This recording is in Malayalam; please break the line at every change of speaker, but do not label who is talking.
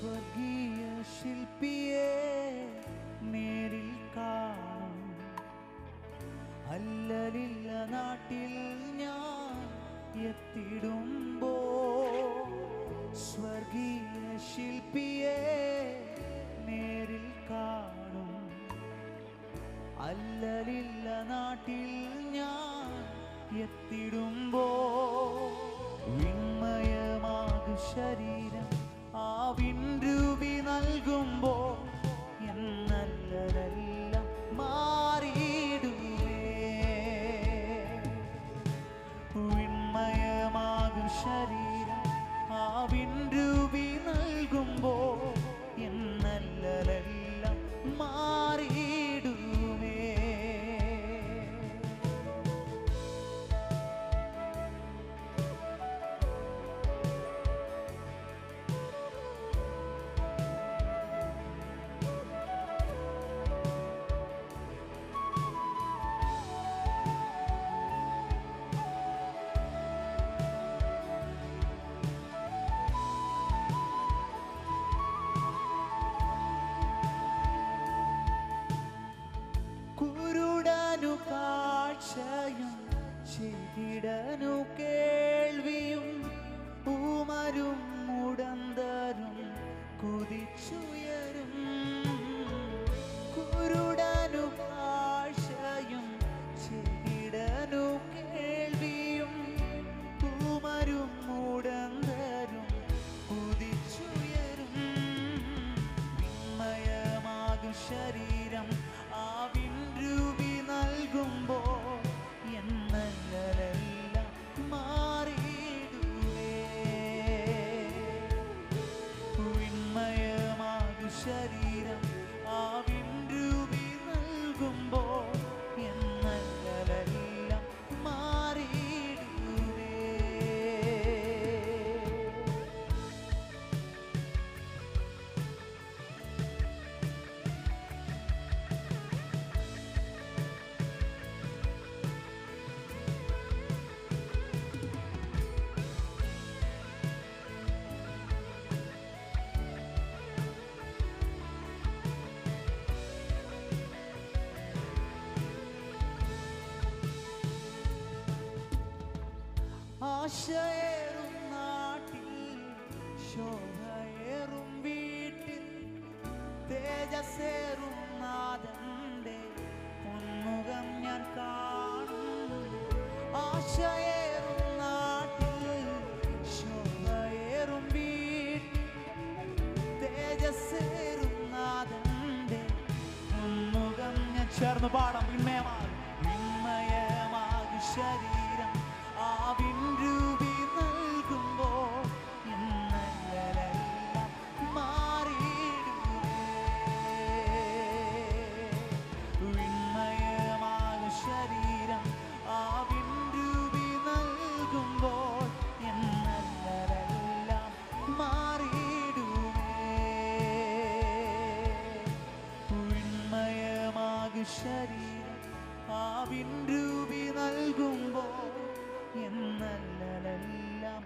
സ്വർഗീയ ശില്പിയെ നേരിൽ കാണും. അല്ലലില്ല നാട്ടിൽ ഞാൻ എത്തിടുമ്പോ സ്വർഗീയ ശില്പിയെ നേരിൽ കാണും. അല്ലലില്ല നാട്ടിൽ ഞാൻ എത്തിടുമ്പോ വിണ്മയമാകും ശരീരം ആ വിൻരൂപി നൽകുമ്പോ എന്നല്ലതെല്ലാം മാറിയിടുമേ. വിണ്മയമാകും ശരീരം ആ വിൻരൂപി നൽകുമ്പോ എന്നല്ലതെല്ലാം മാറിയിടുമേ. കാഴ്ചയും ചെകിടനു കേൾവിയും ഊമരും മുടന്തരും കുതിച്ചുയരും. കുരുടനു കാഴ്ചയും ചെകിടനു കേൾവിയും ഊമരും മുടന്തരും കുതിച്ചുയരും. വിണ്മയമാകും ശരീരം ആ വിൻരൂപി നൽകുമ്പോ എന്നല്ലതെല്ലാം മാറിയിടുമേ. വിണ്മയമാകും ശരീരം ആ വിൻരൂപി നൽകുമ്പോ എന്നല്ലതെല്ലാം മാറിയിടുമേ. ആശയേറും നാട്ടിൽ ശോഭയേറും വീട്ടിൽ തേജസ്സേറും നാഥന്റെ പൊന്മുഖം ഞാൻ കാണും. ആശയേറും നാട്ടിൽ ശോഭയേറും വീട്ടിൽ തേജസ്സേറും നാഥന്റെ പൊന്മുഖം ഞാൻ ചേർന്ന് പാടാം. വിണ്മയമാകും ശരീരം ആ വിൻരൂപി നൽകുമ്പോ എന്നല്ലതെല്ലാം മാറിയിടുമേ. വിണ്മയമാകും ശരീരം ആ വിൻരൂപി നൽകുമ്പോ എന്നല്ലതെല്ലാം മാറിയിടുമേ. വിണ്മയമാകും ശരീരം ആ വിൻരൂപി നൽകുമ്പോ എന്നല്ലതെല്ലാം